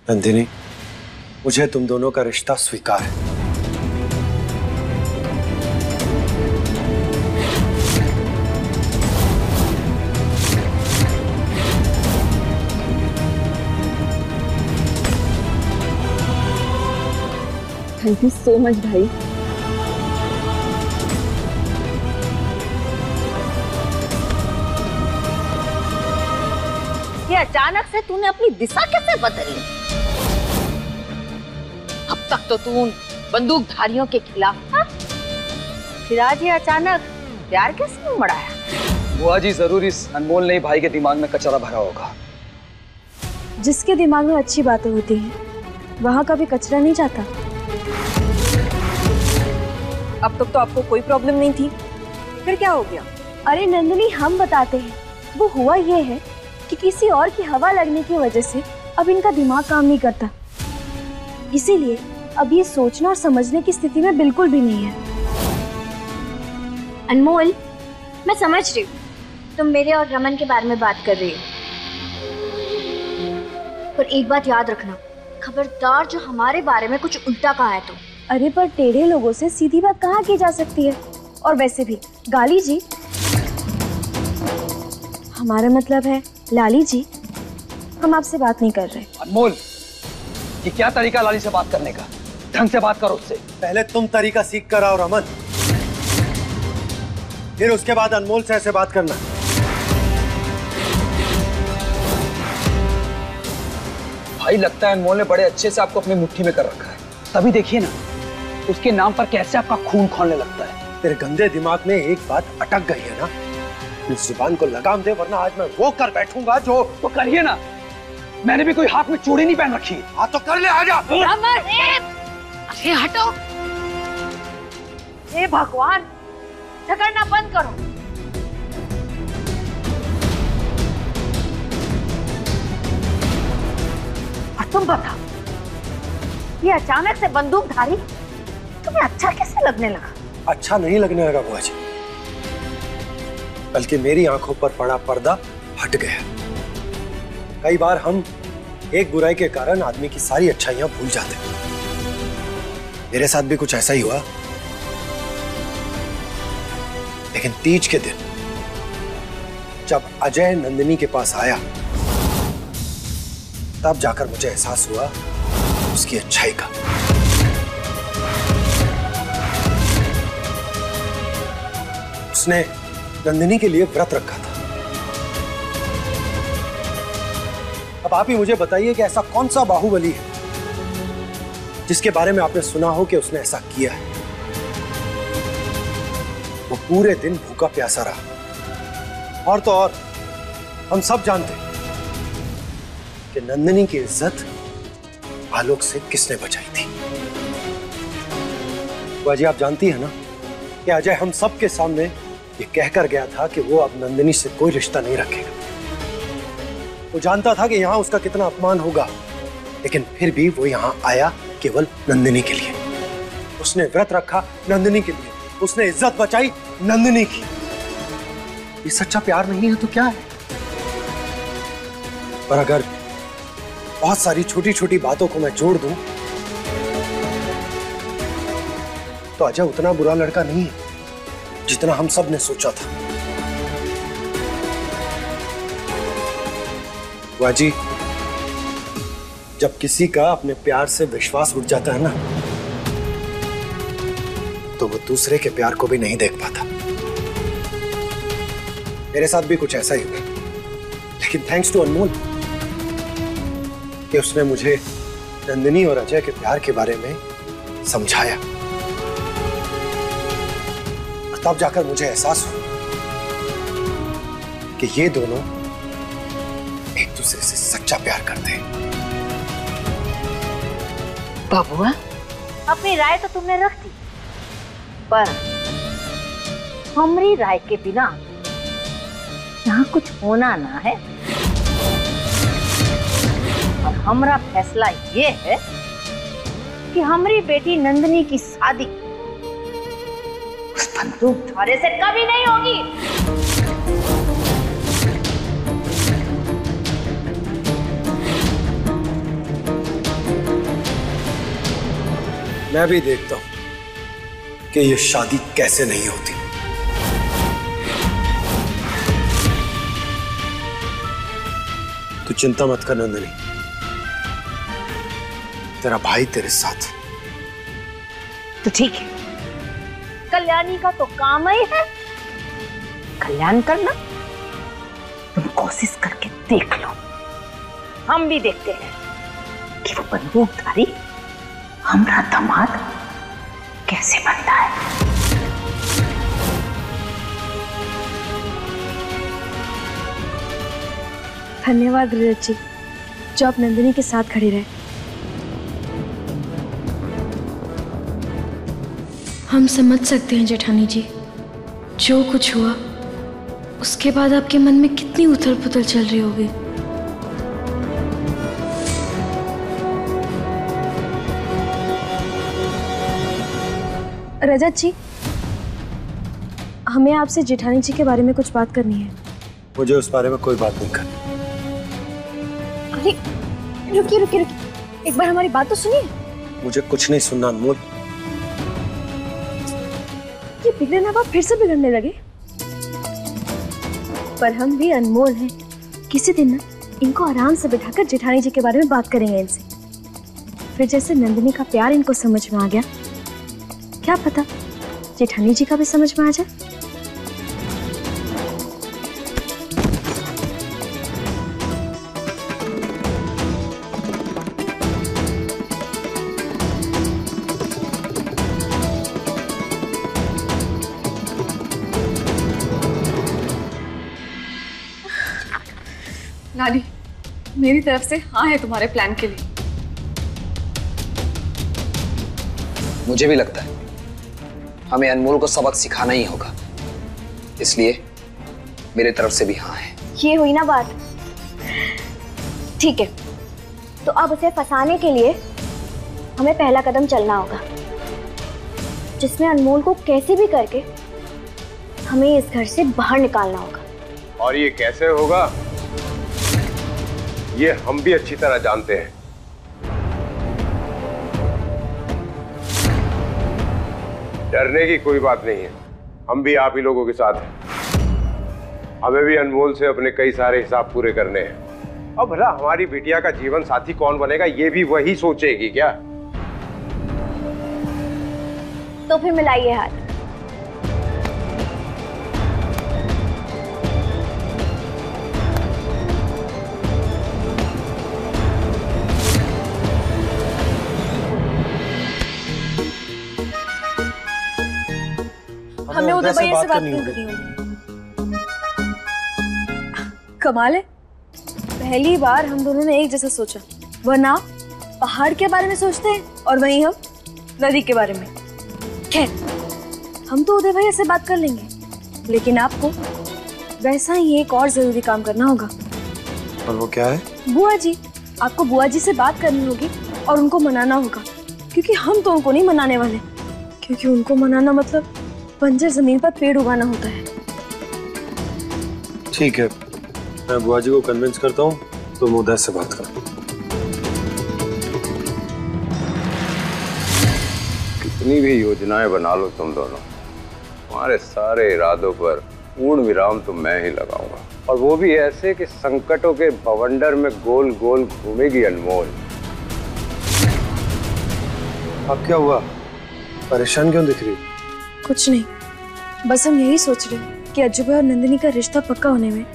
नंदिनी, मुझे तुम दोनों का रिश्ता स्वीकार है। थैंक यू सो मच भाई। ये अचानक से तूने अपनी दिशा कैसे बदली? अब तक तो तू उन बंदूकधारियों के खिलाफ था, फिर आज ये अचानक प्यार कैसे उमड़ाया? बुआ जी, जरूर इस अनमोल ने भाई के दिमाग में कचरा भरा होगा। जिसके दिमाग में अच्छी बातें होती हैं, वहाँ कभी कचरा नहीं जाता। अब तक तो आपको कोई प्रॉब्लम नहीं थी, फिर क्या हो गया? अरे नंदिनी, हम बताते हैं। वो हुआ ये है कि किसी और की हवा लगने की वजह से अब इनका दिमाग काम नहीं करता, इसीलिए अब ये सोचना और समझने की स्थिति में बिल्कुल भी नहीं है। अनमोल, मैं समझ रही हूँ तुम मेरे और रमन के बारे में बात कर रही हो, पर एक बात याद रखना, खबरदार जो हमारे बारे में कुछ उल्टा कहा है तो। अरे पर टेढ़े लोगों से सीधी बात कहाँ की जा सकती है? और वैसे भी गाली जी, हमारा मतलब है लाली जी, हम आपसे बात नहीं कर रहे। अनमोल, ये क्या तरीका लाली से बात करने का? ढंग से बात करो उससे। पहले तुम तरीका सीख कर आओ रमन, फिर उसके बाद अनमोल से ऐसे बात करना। भाई, लगता है अनमोल ने बड़े अच्छे से आपको अपनी मुट्ठी में कर रखा है, तभी देखिए ना उसके नाम पर कैसे आपका खून खौलने लगता है। तेरे गंदे दिमाग में एक बात अटक गई है ना, इस जुबान को लगाम दे, वरना आज मैं वो कर बैठूंगा जो। तो करिए ना, मैंने भी कोई हाथ में चूड़ी नहीं पहन रखी। हाँ तो कर ले, आजा। अरे हटो! हे भगवान, झगड़ना बंद करो। और तुम बताओ, ये अचानक से बंदूकधारी तुम्हें अच्छा कैसे लगने लगा? अच्छा नहीं लगने लगा बुआ जी, बल्कि मेरी आंखों पर पड़ा पर्दा हट गया। कई बार हम एक बुराई के कारण आदमी की सारी अच्छाइयां भूल जाते हैं। मेरे साथ भी कुछ ऐसा ही हुआ, लेकिन तीज के दिन जब अजय नंदिनी के पास आया, तब जाकर मुझे एहसास हुआ उसकी अच्छाई का। उसने नंदिनी के लिए व्रत रखा था। अब आप ही मुझे बताइए कि ऐसा कौन सा बाहुबली है जिसके बारे में आपने सुना हो कि उसने ऐसा किया है। वो पूरे दिन भूखा प्यासा रहा, और तो और हम सब जानते हैं कि नंदिनी की इज्जत आलोक से किसने बचाई थी। बाजी, आप जानती है ना कि अजय हम सब के सामने ये कहकर गया था कि वो अब नंदिनी से कोई रिश्ता नहीं रखेगा। वो जानता था कि यहाँ उसका कितना अपमान होगा, लेकिन फिर भी वो यहाँ आया केवल नंदिनी के लिए। उसने व्रत रखा नंदिनी के लिए, उसने इज्जत बचाई नंदिनी की। ये सच्चा प्यार नहीं है तो क्या है? पर अगर बहुत सारी छोटी छोटी बातों को मैं जोड़ दूं तो अजय उतना बुरा लड़का नहीं है जितना हम सब ने सोचा था। वाजी, जब किसी का अपने प्यार से विश्वास उठ जाता है ना, तो वो दूसरे के प्यार को भी नहीं देख पाता। मेरे साथ भी कुछ ऐसा ही हुआ, लेकिन थैंक्स टू अनमोल कि उसने मुझे नंदिनी और अजय के प्यार के बारे में समझाया, और तब जाकर मुझे एहसास हुआ कि ये दोनों एक दूसरे से सच्चा प्यार करते हैं। बाबुआ, अपनी राय तो तुमने रख दी, पर हमारी राय के बिना यहाँ कुछ होना ना है। और हमारा फैसला ये है कि हमारी बेटी नंदिनी की शादी उस बंदूकधारे से कभी नहीं होगी। मैं भी देखता हूं कि ये शादी कैसे नहीं होती। तू चिंता मत कर नंदिनी, तेरा भाई तेरे साथ। तो ठीक है, कल्याणी का तो काम ही है कल्याण करना। तुम कोशिश करके देख लो, हम भी देखते हैं कि वो बंदूकधारी हमारा दामाद कैसे बनता है। धन्यवाद रजत जी, जो आप नंदिनी के साथ खड़े रहे। हम समझ सकते हैं जेठानी जी, जो कुछ हुआ उसके बाद आपके मन में कितनी उथल पुथल चल रही होगी। रजत जी, हमें आपसे जेठानी जी के बारे में कुछ बात करनी है। मुझे उस बारे में कोई बात नहीं करनी। अरे रुकिए रुकिए रुकिए, एक बार हमारी बात तो सुनिए। मुझे कुछ नहीं सुनना अनमोल। ये बिगड़े ना बाप फिर से बिगड़ने लगे। पर हम भी अनमोल हैं, किसी दिन ना इनको आराम से बिठाकर जेठानी जी के बारे में बात करेंगे इनसे। फिर जैसे नंदिनी का प्यार इनको समझ में आ गया, क्या पता जेठानी जी का भी समझ में आ जाए। नानी, मेरी तरफ से हाँ है तुम्हारे प्लान के लिए। मुझे भी लगता है हमें अनमोल को सबक सिखाना ही होगा, इसलिए मेरे तरफ से भी हाँ है। ये हुई ना बात। ठीक है, तो अब उसे फंसाने के लिए हमें पहला कदम चलना होगा, जिसमें अनमोल को कैसे भी करके हमें इस घर से बाहर निकालना होगा। और ये कैसे होगा, ये हम भी अच्छी तरह जानते हैं। डरने की कोई बात नहीं है, हम भी आप ही लोगों के साथ हैं। हमें भी अनमोल से अपने कई सारे हिसाब पूरे करने हैं। अब भला हमारी बिटिया का जीवन साथी कौन बनेगा, ये भी वही सोचेगी क्या? तो फिर मिलाइए हाथ। हमें उदय भैया से बात नहीं करनी होगी। कमाल है, पहली बार हम दोनों ने एक जैसा सोचा। वरना पहाड़ के बारे में सोचते हैं और वहीं हम नदी के बारे में। खैर, हम तो उदय भैया से बात कर लेंगे, लेकिन आपको वैसा ही एक और जरूरी काम करना होगा। और वो क्या है? बुआ जी, आपको बुआ जी से बात करनी होगी और उनको मनाना होगा, क्योंकि हम तो उनको नहीं मनाने वाले, क्योंकि उनको मनाना मतलब बंजर जमीन पर पेड़ उगाना होता है। ठीक है, मैं बुआ जी को कन्विंस करता हूँ, तुम उदय से बात करो। कितनी भी योजनाएं बना लो तुम दोनों, तुम्हारे सारे इरादों पर पूर्ण विराम तो मैं ही लगाऊंगा, और वो भी ऐसे कि संकटों के बवंडर में गोल गोल घूमेगी अनमोल। अब क्या हुआ, परेशान क्यों दिख रही? कुछ नहीं, बस हम यही सोच रहे हैं कि अजूबा और नंदिनी का रिश्ता पक्का होने में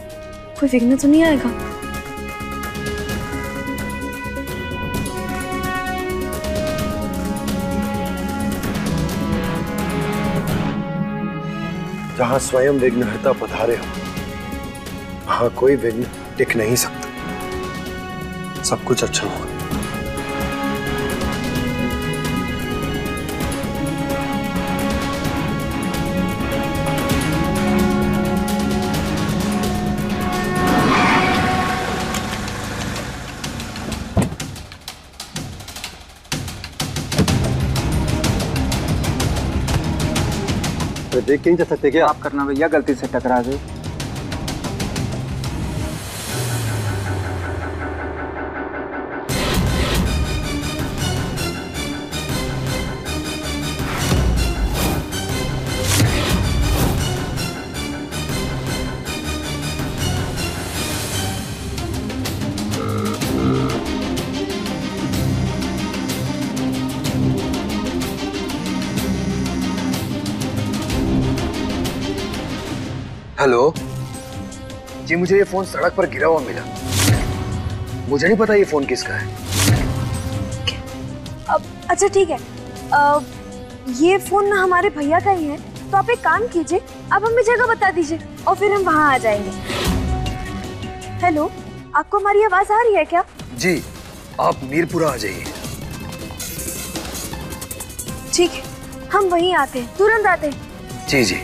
कोई विघ्न तो नहीं आएगा। जहां स्वयं विघ्नहर्ता पधारे हो, वहां कोई विघ्न टिक नहीं सकता। सब कुछ अच्छा होगा। तो देख के नहीं जा सकते क्या? आप करना भैया, गलती से टकरा गई। हेलो जी, मुझे ये फोन सड़क पर गिरा हुआ मिला। मुझे नहीं पता ये फोन किसका है। अच्छा ठीक है, ये फोन ना हमारे भैया का ही है, तो आप एक काम कीजिए, आप हमें जगह बता दीजिए और फिर हम वहाँ आ जाएंगे। हेलो, आपको हमारी आवाज आ रही है क्या? जी, आप मीरपुरा आ जाइए। ठीक है, हम वहीं आते हैं, तुरंत आते हैं। जी जी।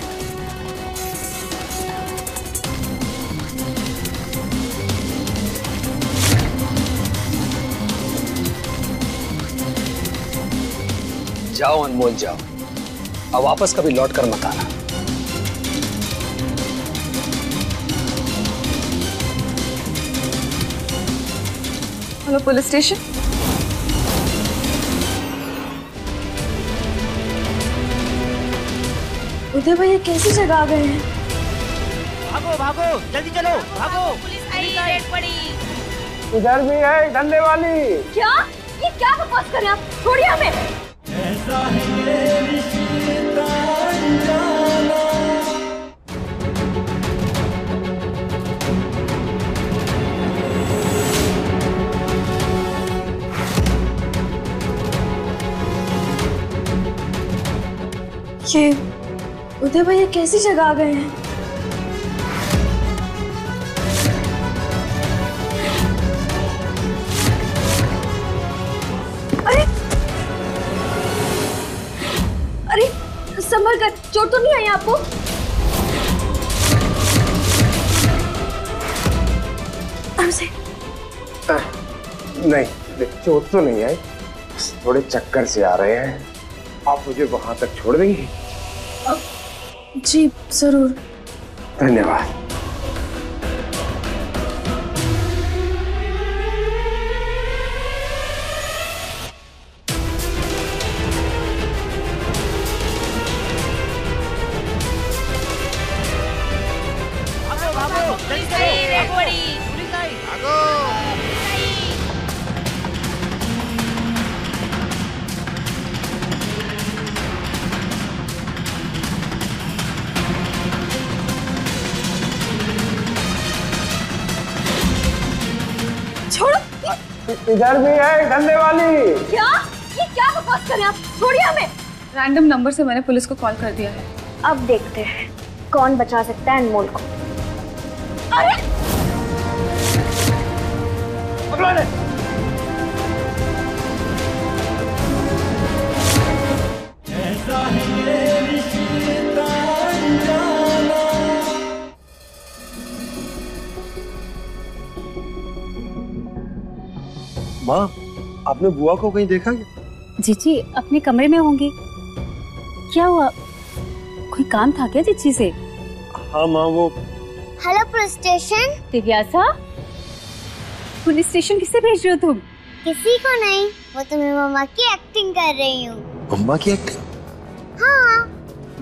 जाओ अनमोल जाओ, अब वापस कभी लौट कर मत आना। Hello police station. उदय भैया कैसी जगह आ गए हैं? भागो भागो, जल्दी चलो, भागो। पुलिस आई, रेड पड़ी। इधर भी है धंधे वाली। क्या? ये क्या बकवास कर रहे हैं आप? छोड़िए हमें। ये उदय भैया कैसी जगह आ गए हैं? अरे अरे संभल कर, चोट तो नहीं आई आपको? हमसे नहीं, चोट तो नहीं आई, थोड़े चक्कर से आ रहे हैं। आप मुझे वहां तक छोड़ देंगी? जी जरूर। धन्यवाद। भागो भागो, जल्दी चलो, रेड पड़ी। पुलिस आई, भागो। छोड़ो। इधर भी है धंधे वाली। क्या? ये क्या बकवास कर रहे हैं आप? छोड़िए हमें। रैंडम नंबर से मैंने पुलिस को कॉल कर दिया है। अब देखते हैं कौन बचा सकता है अनमोल को। अरे पकड़ो ने। माँ, आपने बुआ को कहीं देखा क्या? जीजी अपने कमरे में होंगी। क्या हुआ, कोई काम था क्या जीजी से? हाँ माँ, वो हेलो पुलिस स्टेशन। दिव्यासा, पुलिस स्टेशन किससे भेज रहे हो तुम? किसी को नहीं, वो तो मैं मम्मा की एक्टिंग कर रही हूँ। मम्मा की एक्टिंग? हाँ,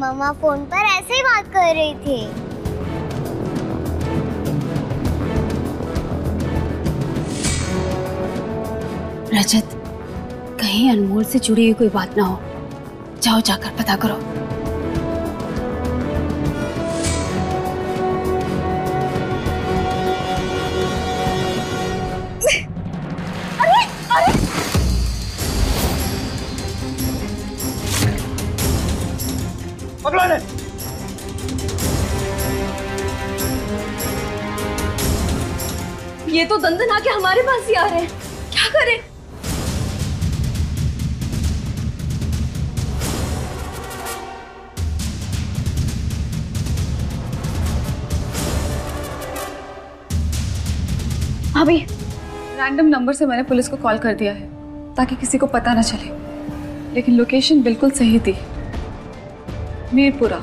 मम्मा फोन पर ऐसे ही बात कर रही थी। रजत, कहीं अनमोल से जुड़ी हुई कोई बात ना हो। जाओ जाकर पता करो। अरे अरे पकड़ो ने। ये तो दंदन आके हमारे पास ही आ रहे हैं, क्या करें? अभी रैंडम नंबर से मैंने पुलिस को कॉल कर दिया है ताकि किसी को पता ना चले, लेकिन लोकेशन बिल्कुल सही थी, मीरपुरा।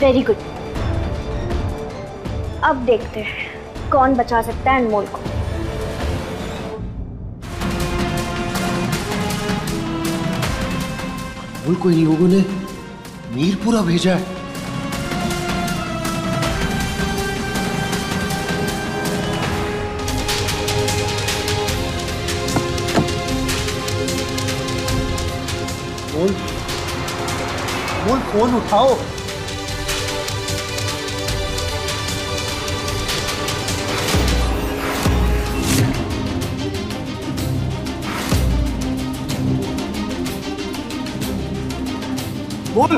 Very good. अब देखते हैं कौन बचा सकता है अनमोल को। अनमोल को इन लोगों ने मीरपुरा भेजा है। अनमोल फोन उठाओ। बोल,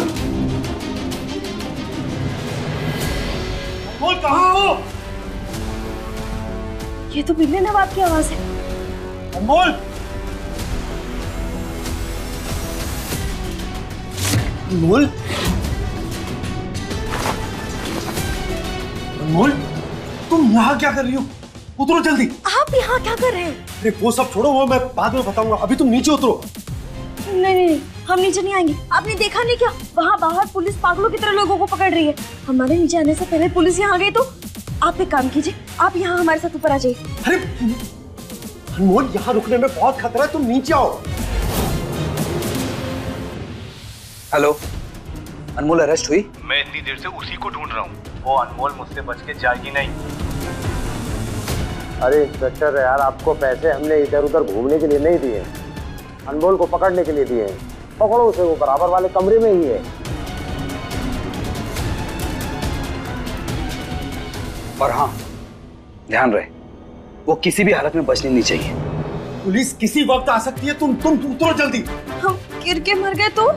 बोल कहाँ हो? ये तो बिल्ले नवाब की आवाज है। अनमोल, अनमोल, अनमोल, तुम यहाँ क्या कर रही हो? उतरो जल्दी। आप यहाँ क्या कर रहे हैं? अरे वो सब छोड़ो, वो मैं बाद में बताऊंगा, अभी तुम नीचे उतरो। नहीं नहीं नहीं, हम नीचे नहीं आएंगे। आपने देखा नहीं क्या? वहाँ बाहर पुलिस पागलों की तरह लोगों को पकड़ रही है। हमारे नीचे आने से पहले पुलिस यहाँ आ गई तो आप एक काम कीजिए, आप यहाँ हमारे साथ ऊपर आ जाइए। अरे अनमोल, यहाँ रुकने में बहुत खतरा है, तुम नीचे आओ। हेलो, अनमोल अरेस्ट हुई? मैं इतनी देर से उसी को ढूंढ रहा हूँ। वो अनमोल मुझसे बच के जाएगी नहीं। अरे इंस्पेक्टर यार, आपको पैसे हमने इधर उधर घूमने के लिए नहीं दिए, अनमोल को पकड़ने के लिए दिए हैं। पकड़ो उसे, वो बराबर वाले कमरे में ही है। और हाँ, ध्यान रहे, वो किसी भी हालत में बचनी नहीं चाहिए। पुलिस किसी वक्त आ सकती है, तुम उतरो जल्दी। हम गिर के मर गए तो?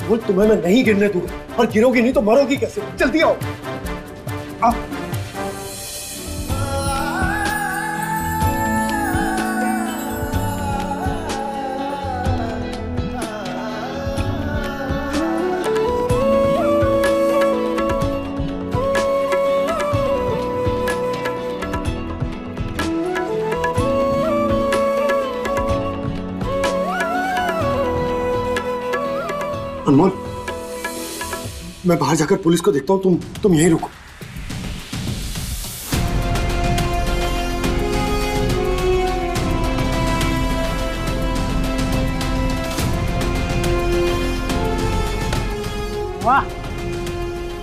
वो तुम्हें मैं नहीं गिरने दूंगा, और गिरोगी नहीं तो मरोगी कैसे? जल्दी आओ। आओ। अनमोल, मैं बाहर जाकर पुलिस को देखता हूँ, तुम यहीं रुको। वाह,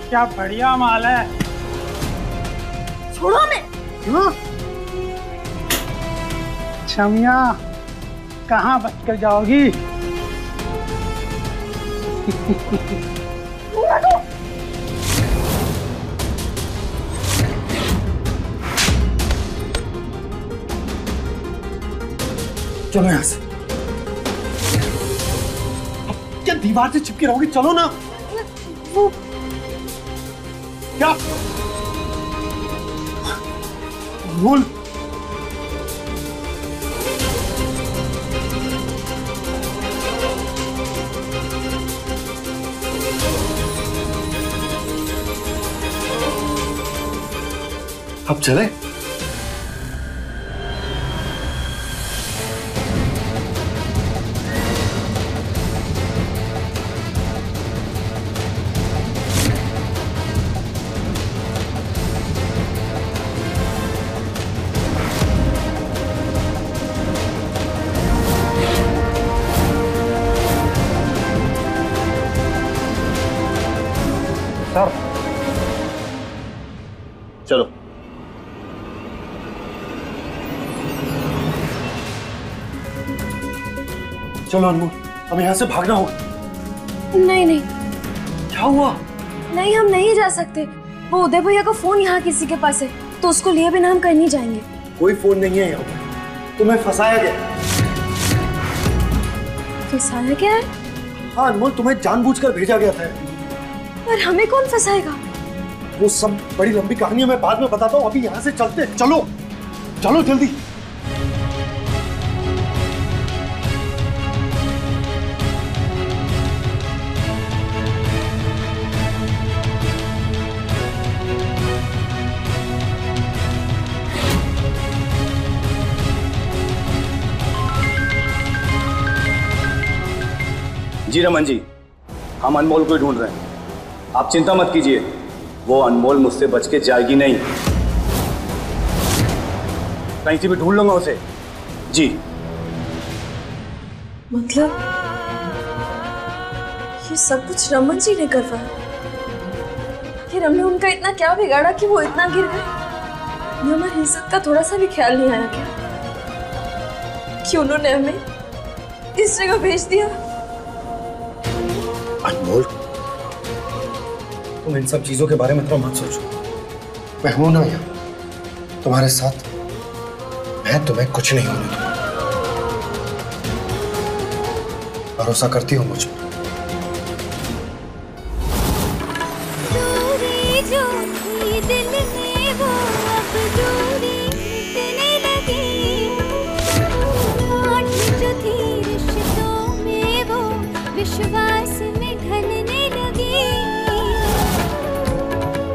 क्या बढ़िया माल है। छोड़ो हमें। छमिया, कहाँ बचकर जाओगी? चलो यहाँ से। क्या दीवार से चिपके रहोगी? चलो ना। वो क्या? भूल। अब चले? सर, चलो। चलो अनमोल, हमें यहाँ से भागना होगा। नहीं नहीं। क्या हुआ? नहीं, हम नहीं जा सकते। वो उदय भैया का फोन यहाँ किसी के पास है, तो उसको लिए बिना हम कहीं नहीं जाएंगे। कोई फोन नहीं है यहाँ पर, तुम्हें फंसाया गया। फंसाया क्या है? हाँ अनमोल, तुम्हें जानबूझकर भेजा गया था। पर हमें कौन फंसाएगा? वो सब बड़ी लंबी कहानी है, मैं बाद में बताता हूँ। अभी यहाँ से चलते। चलो चलो जल्दी। जी रमन जी, हम अनमोल को ढूंढ रहे हैं, आप चिंता मत कीजिए, वो अनमोल मुझसे बच के जाएगी नहीं। कहीं से भी ढूंढ लूंगा उसे। जी मतलब ये सब कुछ रमन जी ने करवाया? फिर हमने उनका इतना क्या बिगाड़ा कि वो इतना गिर गए? हमारी इज्जत का थोड़ा सा भी ख्याल नहीं आया क्या कि उन्होंने हमें इस जगह भेज दिया? अनमोल, तुम इन सब चीजों के बारे में तो मत सोचो। मैं हूं ना यहाँ तुम्हारे साथ। मैं तुम्हें कुछ नहीं होने दूंगा। भरोसा करती हो मुझ पर? विश्वास में ढलने लगी,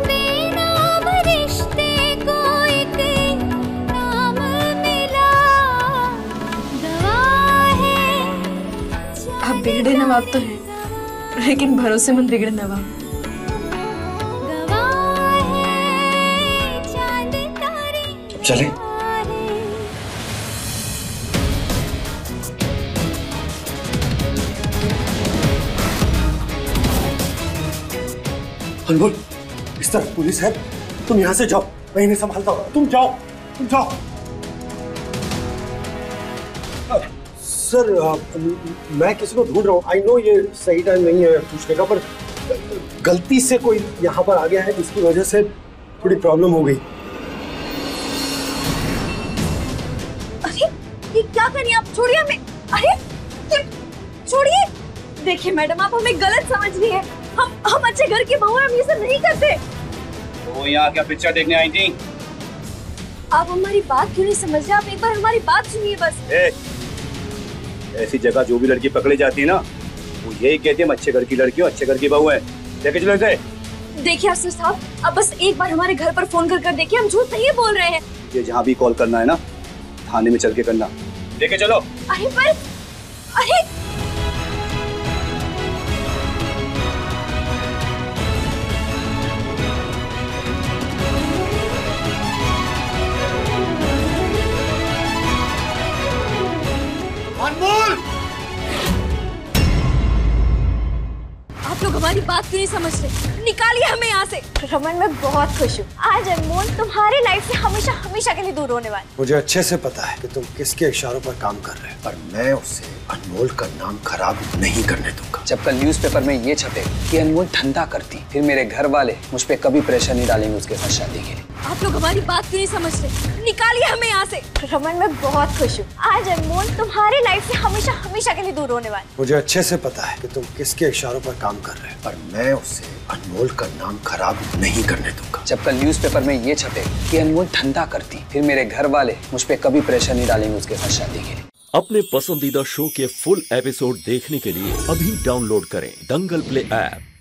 बेनाम रिश्ते को एक नाम मिला, गवाह है। आप बिगड़े नवाब तो हैं, लेकिन भरोसेमंद बिगड़े नवाब। चले? अनमोल, इस तरफ पुलिस है, तुम यहां से जाओ, मैं इन्हें संभालता हूं। तुम जाओ, तुम जाओ। सर, मैं किसी को ढूंढ रहा हूँ। आई नो ये सही टाइम नहीं है पूछने का, पर गलती से कोई यहाँ पर आ गया है जिसकी वजह से थोड़ी प्रॉब्लम हो गई। अरे ये क्या करिए आप? छोड़िए हमें। अरे छोड़िए। देखिए मैडम, आप हमें गलत समझ रही है। हम अच्छे घर की बहू हैं, हम ये सब नहीं करते। तो यहाँ क्या पिक्चर देखने आई थी? आप हमारी बात क्यों नहीं समझ रहे? आप एक बार हमारी बात सुनिए बस। ऐसी जगह जो भी लड़की पकड़ी जाती है ना, वो यही कहती है, अच्छे घर की लड़की हो, अच्छे घर की बहू है। देखे चलो इसे। देखिए अफसर साहब, अब बस एक बार हमारे घर पर फोन कर देखिए, हम झूठ नहीं बोल रहे हैं। ये जहाँ भी कॉल करना है ना, थाने में चल के करना। देखे चलो। अरे पर अरे अनमोल, आप लोग हमारी बात क्यों नहीं समझ रहे? निकालिए हमें यहाँ से। रमन, मैं बहुत खुश हूँ। आज अनमोल तुम्हारी लाइफ से हमेशा हमेशा के लिए दूर होने वाली। मुझे अच्छे से पता है कि तुम किसके इशारों पर काम कर रहे हो, पर मैं उसे अनमोल का नाम खराब नहीं करने दूंगा। जब कल न्यूज़पेपर में ये छपे कि अनमोल धंधा करती, फिर मेरे घर वाले मुझ पे कभी प्रेशर नहीं डालेंगे उसके साथ शादी के लिए। आप लोग हमारी बात क्यों नहीं समझ रहे? निकालिए हमें यहाँ से। रमन, मैं बहुत खुश हूँ। आज अनमोल तुम्हारी लाइफ से हमेशा हमेशा के लिए दूर होने वाली। मुझे अच्छे से पता है कि तुम किसके इशारों पर काम कर रहे हो, पर मैं उसे अनमोल का नाम खराब नहीं करने दूंगा। जब कल न्यूज़पेपर में ये छपे कि अनमोल धंधा करती, फिर मेरे घर वाले मुझ पे कभी प्रेशर नहीं डालेंगे उसके साथ शादी के लिए। अपने पसंदीदा शो के फुल एपिसोड देखने के लिए अभी डाउनलोड करें दंगल प्ले ऐप।